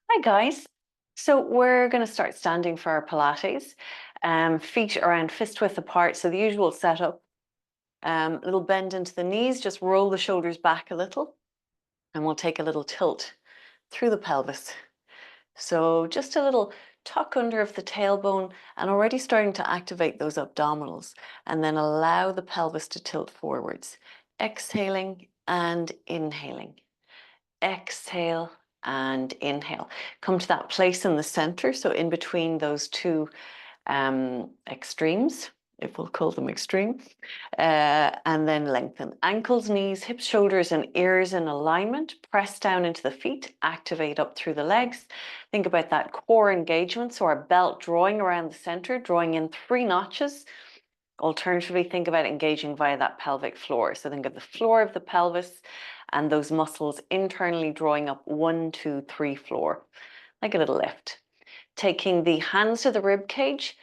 Hi guys. So we're going to start standing for our Pilates. Feet around fist width apart. So the usual setup. Little bend into the knees, just roll the shoulders back a little, and we'll take a little tilt through the pelvis. So just a little tuck under of the tailbone and already starting to activate those abdominals, and then allow the pelvis to tilt forwards. Exhaling and inhaling. Exhale and inhale. Come to that place in the center, so in between those two extremes, if we'll call them extreme, and then lengthen. Ankles, knees, hips, shoulders, and ears in alignment. Press down into the feet, activate up through the legs. Think about that core engagement, so our belt drawing around the center, drawing in 3 notches. Alternatively, think about engaging via that pelvic floor. So think of the floor of the pelvis and those muscles internally drawing up 1, 2, 3 floor, like a little lift. Taking the hands to the rib cage,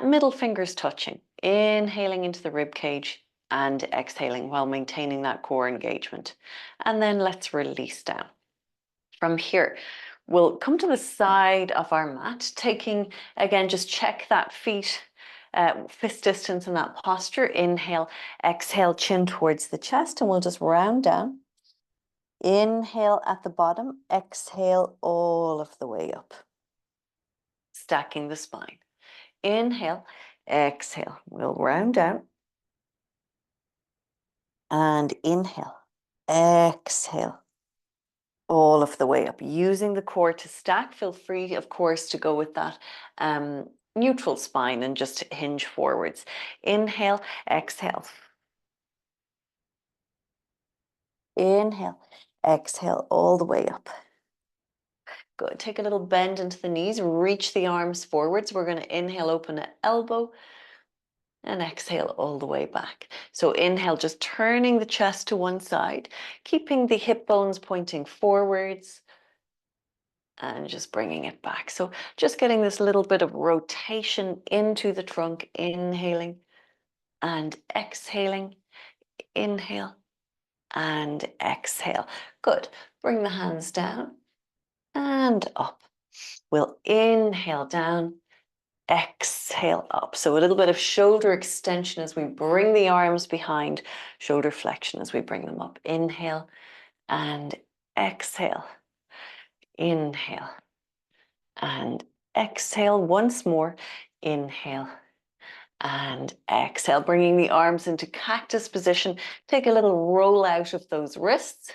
middle fingers touching, inhaling into the rib cage and exhaling while maintaining that core engagement. And then let's release down. From here, we'll come to the side of our mat, taking, again, just check that feet fist distance in that posture. Inhale, exhale, chin towards the chest, and we'll just round down. Inhale at the bottom, exhale all of the way up. Stacking the spine. Inhale, exhale. We'll round down. And inhale, exhale, all of the way up. Using the core to stack. Feel free, of course, to go with that neutral spine and just hinge forwards. Inhale, exhale. Inhale, exhale all the way up. Good. Take a little bend into the knees, reach the arms forwards. We're going to inhale, open an elbow, and exhale all the way back. So inhale, just turning the chest to one side, keeping the hip bones pointing forwards, and just bringing it back. So just getting this little bit of rotation into the trunk, inhaling and exhaling. Inhale and exhale. Good. Bring the hands down and up. We'll inhale down, exhale up. So a little bit of shoulder extension as we bring the arms behind, shoulder flexion as we bring them up. Inhale and exhale. Inhale and exhale once more. Inhale and exhale, bringing the arms into cactus position. Take a little roll out of those wrists.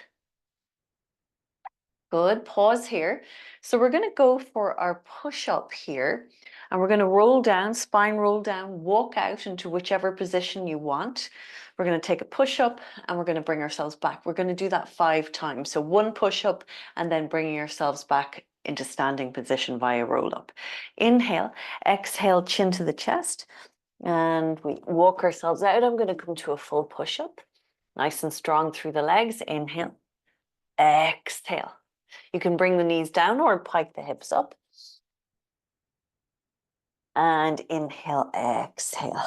Good, pause here. So we're going to go for our push-up here, and we're going to roll down, spine roll down, walk out into whichever position you want. We're going to take a push-up and we're going to bring ourselves back. We're going to do that 5 times. So 1 push-up and then bringing ourselves back into standing position via roll-up. Inhale, exhale, chin to the chest, and we walk ourselves out. I'm going to come to a full push-up, nice and strong through the legs. Inhale, exhale. You can bring the knees down or pike the hips up. And inhale, exhale.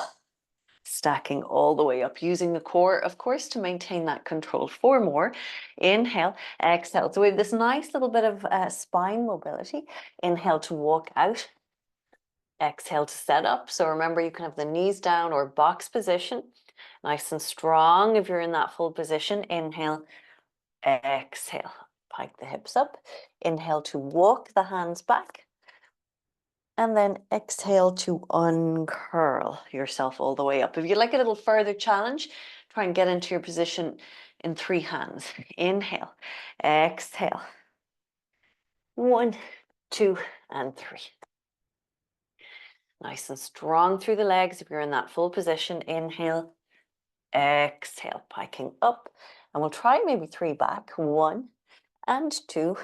Stacking all the way up, using the core, of course, to maintain that control. 4 more. Inhale, exhale. So we have this nice little bit of spine mobility. Inhale to walk out. Exhale to set up. So remember, you can have the knees down or box position. Nice and strong if you're in that full position. Inhale, exhale. Pike the hips up. Inhale to walk the hands back. And then exhale to uncurl yourself all the way up. If you'd like a little further challenge, try and get into your position in 3 hands. Inhale, exhale. 1, 2, and 3. Nice and strong through the legs if you're in that full position. Inhale, exhale, piking up. And we'll try maybe 3 back. 1 and 2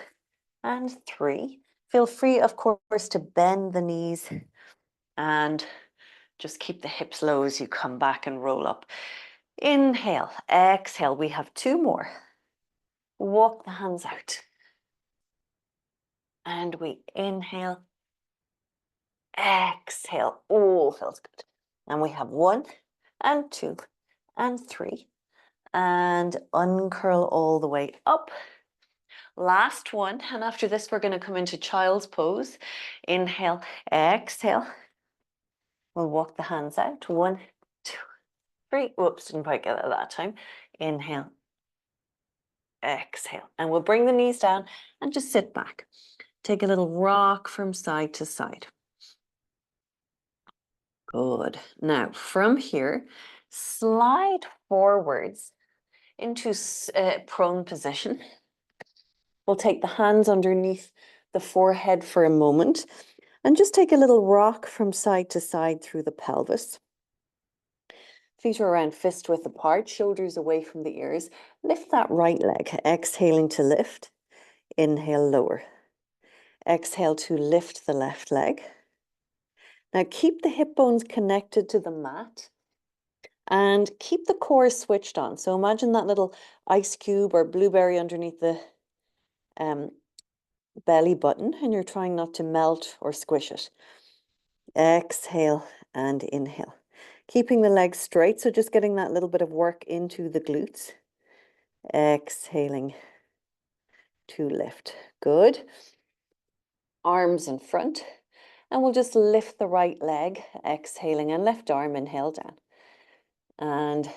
and 3. Feel free, of course, to bend the knees and just keep the hips low as you come back and roll up. Inhale, exhale. We have 2 more. Walk the hands out. And we inhale, exhale. Oh, feels good. And we have 1 and 2 and 3. And uncurl all the way up. Last one. And after this, we're going to come into child's pose. Inhale, exhale. We'll walk the hands out. 1, 2, 3. Whoops, didn't quite get it that time. Inhale, exhale. And we'll bring the knees down and just sit back. Take a little rock from side to side. Good. Now, from here, slide forwards into prone position. We'll take the hands underneath the forehead for a moment and just take a little rock from side to side through the pelvis. Feet are around fist width apart, shoulders away from the ears. Lift that right leg, exhaling to lift. Inhale, lower. Exhale to lift the left leg. Now keep the hip bones connected to the mat and keep the core switched on. So imagine that little ice cube or blueberry underneath the belly button, and you're trying not to melt or squish it. Exhale and inhale. Keeping the legs straight, so just getting that little bit of work into the glutes. Exhaling to lift. Good. Arms in front. And we'll just lift the right leg, exhaling, and left arm, inhale down. And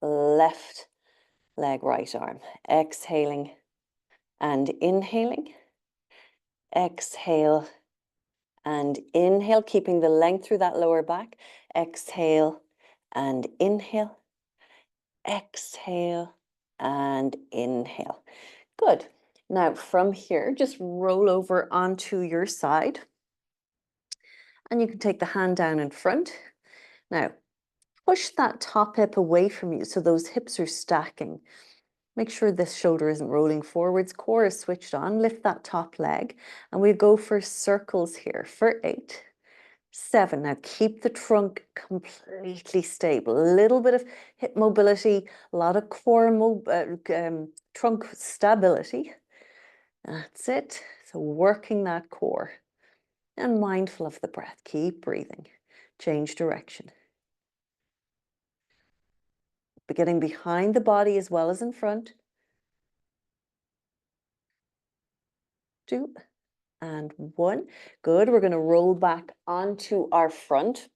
left leg, right arm. Exhaling and inhaling. Exhale and inhale, keeping the length through that lower back. Exhale and inhale. Exhale and inhale. Good. Now from here, just roll over onto your side. And you can take the hand down in front. Now, push that top hip away from you so those hips are stacking. Make sure this shoulder isn't rolling forwards. Core is switched on. Lift that top leg. And we go for circles here for 8, 7. Now keep the trunk completely stable. A little bit of hip mobility, a lot of core trunk stability. That's it. So working that core and mindful of the breath. Keep breathing. Change direction. Beginning behind the body as well as in front. 2 and 1. Good. We're going to roll back onto our front.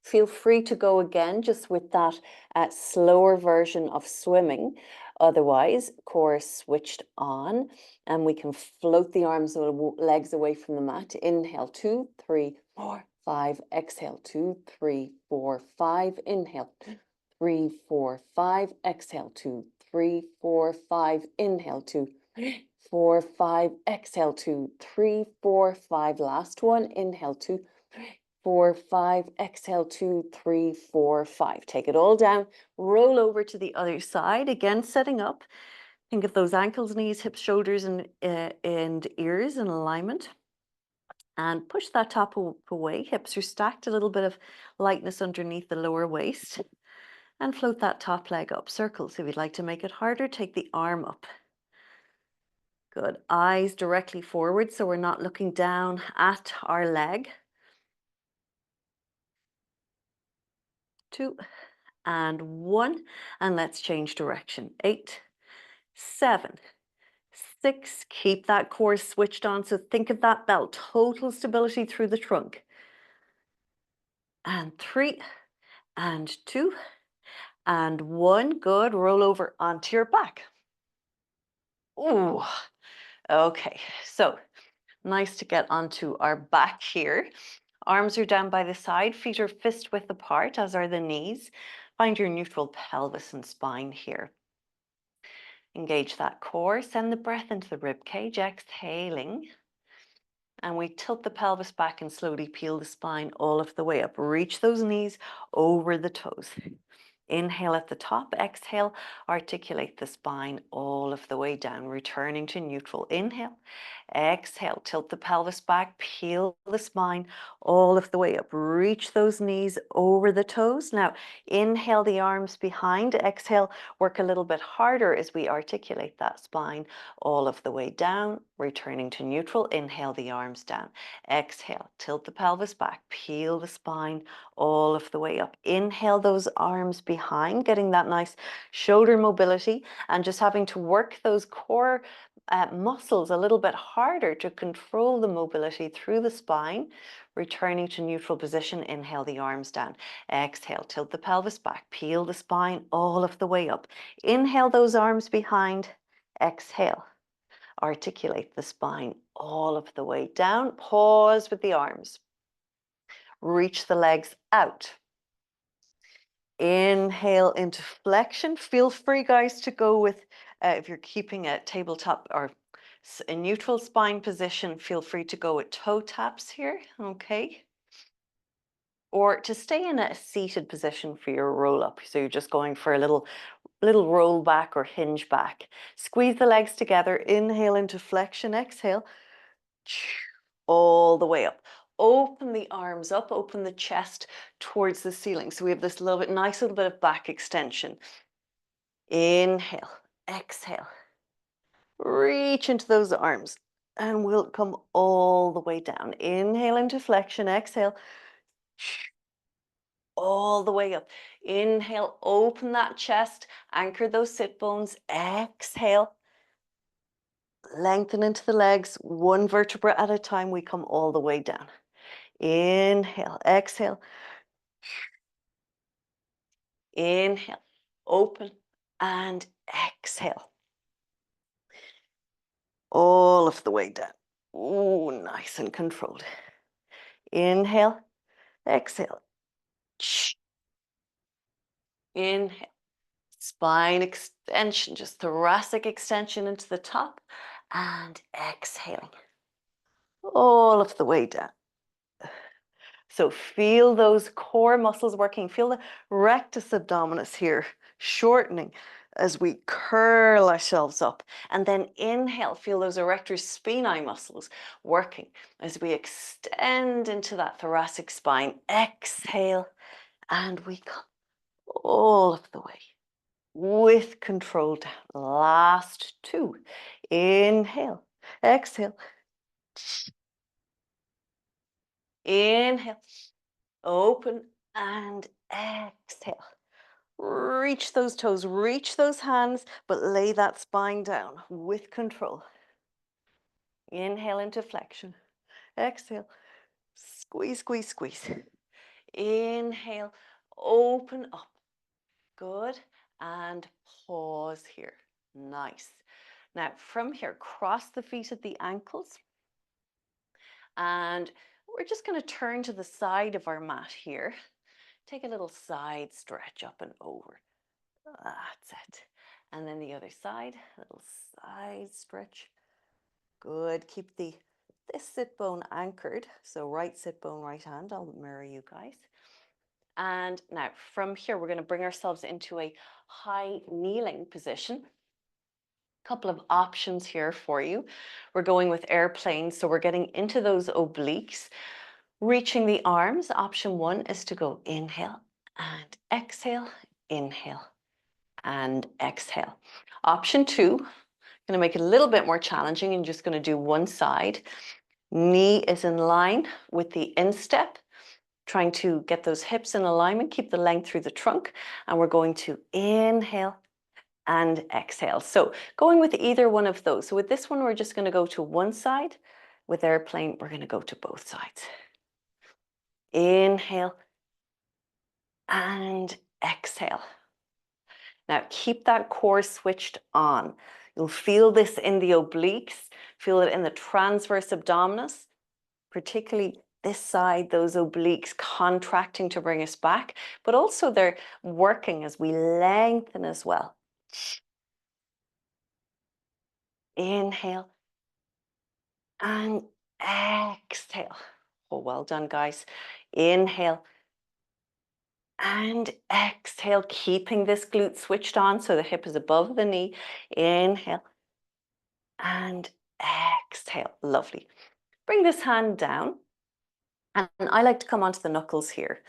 Feel free to go again just with that slower version of swimming. Otherwise, core switched on, and we can float the arms or legs away from the mat. Inhale, 2, 3, 4, 5. Exhale, 2, 3, 4, 5. Inhale, 3, 4, 5. Exhale, 2, 3, 4, 5. Inhale, 2, 4, 5. Exhale, 2, 3, 4, 5. Last one. Inhale, 2, 4, 5. Exhale, 2, 3, 4, 5. Take it all down. Roll over to the other side. Again, setting up. Think of those ankles, knees, hips, shoulders, and ears in alignment. And push that top away. Hips are stacked. A little bit of lightness underneath the lower waist. And float that top leg up. Circles. If you'd like to make it harder, take the arm up. Good. Eyes directly forward, so we're not looking down at our leg. 2 and 1. And let's change direction. 8, 7, 6. Keep that core switched on. So think of that belt. Total stability through the trunk. And 3 and 2 and 1. Good. Roll over onto your back. Ooh. Okay. So nice to get onto our back here. Arms are down by the side, feet are fist width apart, as are the knees. Find your neutral pelvis and spine here. Engage that core, send the breath into the rib cage, exhaling. And we tilt the pelvis back and slowly peel the spine all of the way up. Reach those knees over the toes. Inhale at the top, exhale, articulate the spine all of the way down, returning to neutral. Inhale, exhale, tilt the pelvis back, peel the spine all of the way up. Reach those knees over the toes. Now, inhale the arms behind, exhale, work a little bit harder as we articulate that spine all of the way down, returning to neutral. Inhale the arms down. Exhale, tilt the pelvis back, peel the spine all of the way up. Inhale those arms behind, getting that nice shoulder mobility and just having to work those core muscles a little bit harder to control the mobility through the spine. Returning to neutral position, inhale the arms down. Exhale, tilt the pelvis back, peel the spine all of the way up. Inhale those arms behind. Exhale, articulate the spine all of the way down. Pause with the arms. Reach the legs out. Inhale into flexion. Feel free, guys, to go with, if you're keeping a tabletop or a neutral spine position, feel free to go with toe taps here, okay? Or to stay in a seated position for your roll up. So you're just going for a little roll back or hinge back. Squeeze the legs together. Inhale into flexion. Exhale. All the way up. Open the arms up, open the chest towards the ceiling. So we have this nice little bit of back extension. Inhale, exhale. Reach into those arms and we'll come all the way down. Inhale into flexion, exhale. All the way up. Inhale, open that chest, anchor those sit bones. Exhale. Lengthen into the legs, one vertebra at a time. We come all the way down. Inhale, exhale. Inhale, open, and exhale. All of the way down. Ooh, nice and controlled. Inhale, exhale. Inhale, spine extension, just thoracic extension into the top, and exhaling. All of the way down. So feel those core muscles working. Feel the rectus abdominis here shortening as we curl ourselves up. And then inhale, feel those erector spinae muscles working as we extend into that thoracic spine. Exhale, and we come all of the way with control down. Last two. Inhale, exhale. Inhale. Open and exhale. Reach those toes, reach those hands, but lay that spine down with control. Inhale into flexion. Exhale. Squeeze, squeeze, squeeze. Inhale. Open up. Good. And pause here. Nice. Now from here, cross the feet at the ankles. And we're just going to turn to the side of our mat here. Take a little side stretch up and over. That's it. And then the other side, a little side stretch. Good. Keep this sit bone anchored. So right sit bone, right hand. I'll mirror you guys. And now from here, we're going to bring ourselves into a high kneeling position. Couple of options here for you. We're going with airplane. So we're getting into those obliques. Reaching the arms, option one is to go inhale and exhale, inhale and exhale. Option two, going to make it a little bit more challenging and just going to do one side. Knee is in line with the instep, trying to get those hips in alignment, keep the length through the trunk, and we're going to inhale and exhale. So going with either one of those. So with this one, we're just going to go to one side. With airplane, we're going to go to both sides. Inhale and exhale. Now keep that core switched on. You'll feel this in the obliques, feel it in the transverse abdominis, particularly this side, those obliques contracting to bring us back, but also they're working as we lengthen as well. Inhale and exhale. Oh, well done, guys. Inhale and exhale, keeping this glute switched on so the hip is above the knee. Inhale and exhale. Lovely. Bring this hand down. And I like to come onto the knuckles here.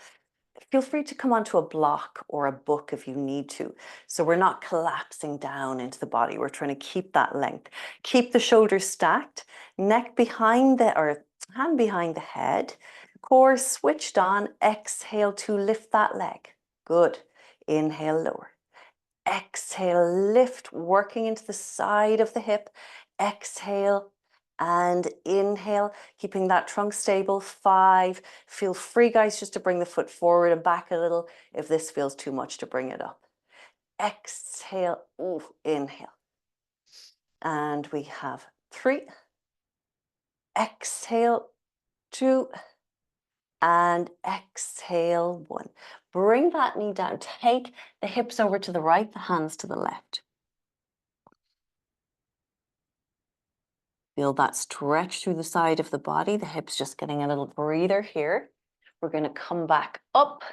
Feel free to come onto a block or a book if you need to. So we're not collapsing down into the body. We're trying to keep that length. Keep the shoulders stacked, neck behind or hand behind the head, core switched on. Exhale to lift that leg. Good. Inhale, lower. Exhale, lift, working into the side of the hip. exhale, and inhale, keeping that trunk stable. 5. Feel free, guys, just to bring the foot forward and back a little if this feels too much to bring it up. Exhale, ooh, inhale. And we have 3. Exhale, 2. And exhale, 1. Bring that knee down. Take the hips over to the right, the hands to the left. Feel that stretch through the side of the body. The hips just getting a little breather here. We're going to come back up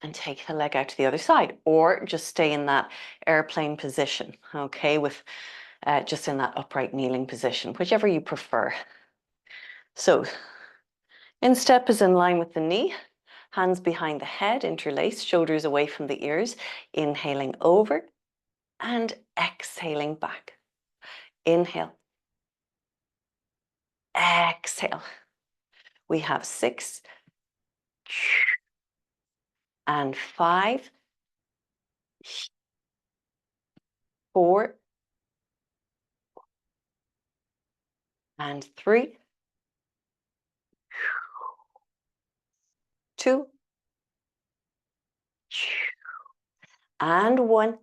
and take the leg out to the other side, or just stay in that airplane position, okay, with just in that upright kneeling position, whichever you prefer. So instep is in line with the knee, hands behind the head, interlaced, shoulders away from the ears, inhaling over and exhaling back. Inhale. Exhale. We have 6 and 5, 4 and 3, 2 and 1.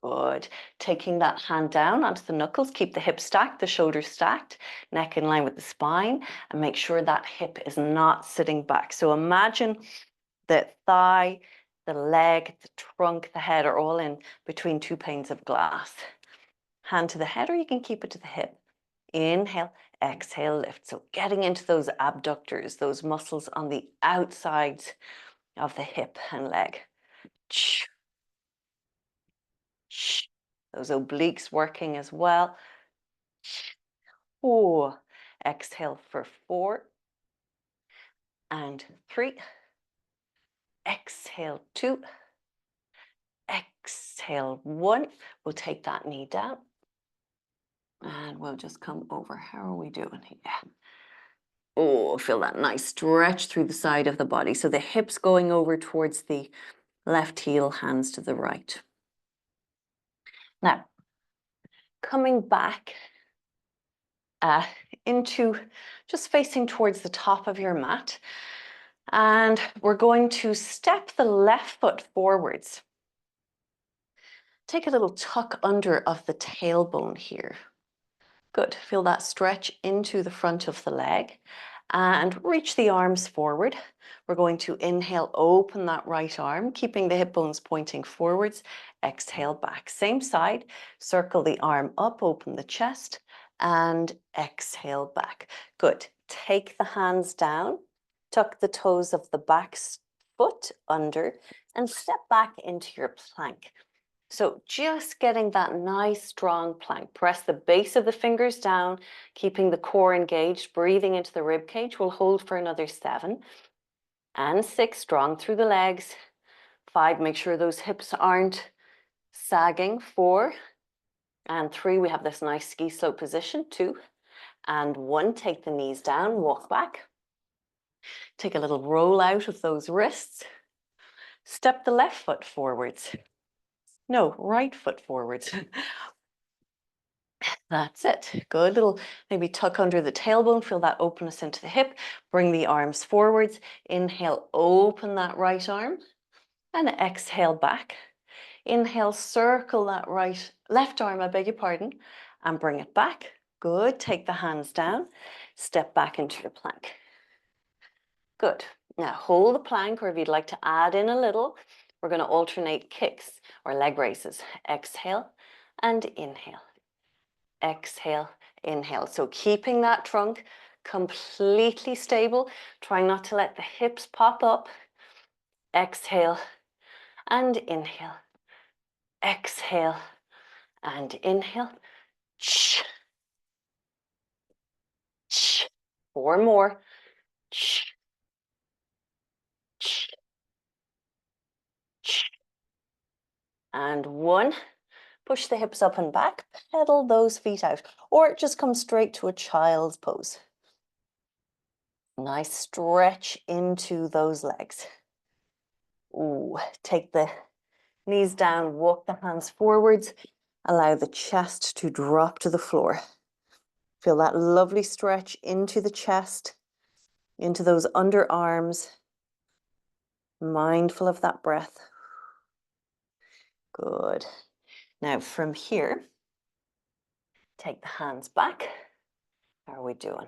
Good. Taking that hand down onto the knuckles, keep the hips stacked, the shoulders stacked, neck in line with the spine, and make sure that hip is not sitting back. So imagine the thigh, the leg, the trunk, the head are all in between 2 panes of glass. Hand to the head, or you can keep it to the hip. Inhale, exhale, lift. So getting into those abductors, those muscles on the outsides of the hip and leg. Those obliques working as well. 4. Exhale for 4 and 3. Exhale 2. Exhale 1. We'll take that knee down and we'll just come over. How are we doing here? Oh, feel that nice stretch through the side of the body. So the hips going over towards the left heel, hands to the right. Now, coming back into just facing towards the top of your mat. And we're going to step the left foot forwards. Take a little tuck under of the tailbone here. Good. Feel that stretch into the front of the leg and reach the arms forward. We're going to inhale, open that right arm, keeping the hip bones pointing forwards. Exhale back. Same side. Circle the arm up, open the chest, and exhale back. Good. Take the hands down, tuck the toes of the back foot under, and step back into your plank. So just getting that nice strong plank. Press the base of the fingers down, keeping the core engaged, breathing into the rib cage. We'll hold for another 7 and 6, strong through the legs. 5, make sure those hips aren't sagging. 4 and 3, we have this nice ski slope position. 2 and 1, take the knees down, walk back. Take a little roll out of those wrists. Step the left foot forwards. No, right foot forwards. That's it. Good. Little maybe tuck under the tailbone. Feel that openness into the hip. Bring the arms forwards. Inhale, open that right arm. And exhale back. Inhale, circle that left arm, I beg your pardon, and bring it back. Good. Take the hands down. Step back into your plank. Good. Now hold the plank, or if you'd like to add in a little, we're going to alternate kicks or leg raises. Exhale and inhale. Exhale, inhale. So keeping that trunk completely stable, trying not to let the hips pop up. Exhale and inhale. Exhale and inhale. 4 more. And 1. Push the hips up and back, pedal those feet out, or just come straight to a child's pose. Nice stretch into those legs. Ooh, take the Knees down, walk the hands forwards. Allow the chest to drop to the floor. Feel that lovely stretch into the chest, into those underarms. Mindful of that breath. Good. Now from here, take the hands back. How are we doing?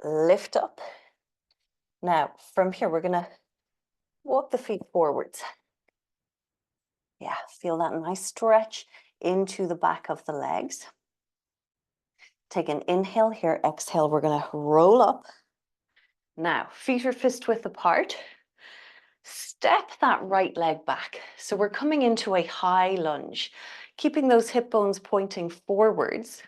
Lift up. Now from here, we're gonna walk the feet forwards. Yeah, feel that nice stretch into the back of the legs. Take an inhale here, exhale, we're gonna roll up. Now, feet are fist width apart. Step that right leg back. So we're coming into a high lunge, keeping those hip bones pointing forwards.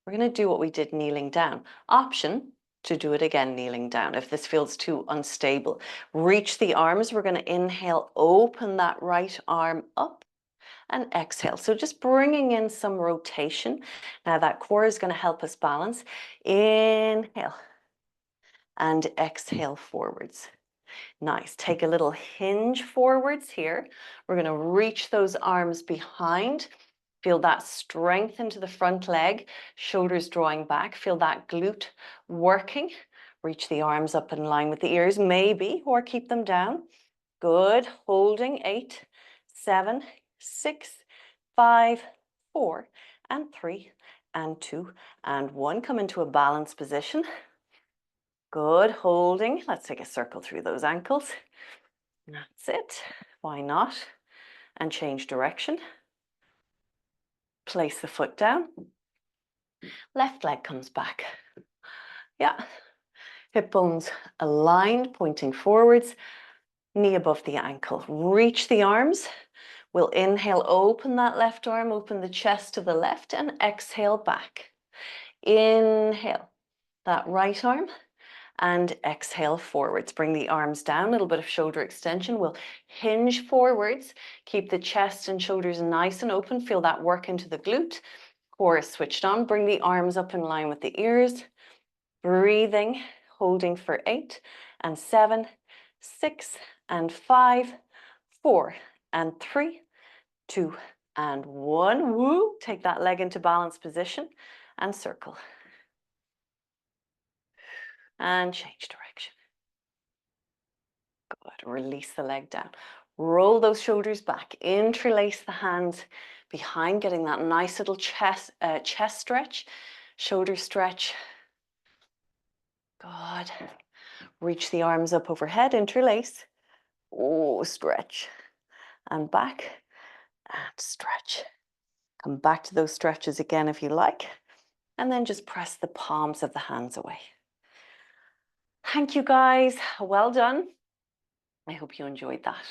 We're gonna do what we did kneeling down. Option to do it again kneeling down if this feels too unstable. Reach the arms, we're gonna inhale, open that right arm up. And exhale. So just bringing in some rotation. Now that core is going to help us balance. Inhale and exhale forwards. Nice. Take a little hinge forwards here. We're going to reach those arms behind. Feel that strength into the front leg, shoulders drawing back. Feel that glute working. Reach the arms up in line with the ears, maybe, or keep them down. Good. Holding 8, 7, 6, 5, 4, and 3, and 2, and 1. Come into a balanced position. Good, holding. Let's take a circle through those ankles. That's it. Why not? And change direction. Place the foot down. Left leg comes back. Yeah. Hip bones aligned, pointing forwards. Knee above the ankle. Reach the arms. We'll inhale, open that left arm, open the chest to the left, and exhale back. Inhale that right arm and exhale forwards. Bring the arms down, a little bit of shoulder extension. We'll hinge forwards, keep the chest and shoulders nice and open. Feel that work into the glute. Core is switched on. Bring the arms up in line with the ears. Breathing, holding for 8 and 7, 6 and 5, 4 and 3, 2 and 1. Woo! Take that leg into balanced position and circle. And change direction. Good. Release the leg down. Roll those shoulders back. Interlace the hands behind, getting that nice little chest stretch, shoulder stretch. Good. Reach the arms up overhead, interlace. Oh, stretch. And back and stretch. Come back to those stretches again if you like. And then just press the palms of the hands away. Thank you guys. Well done. I hope you enjoyed that.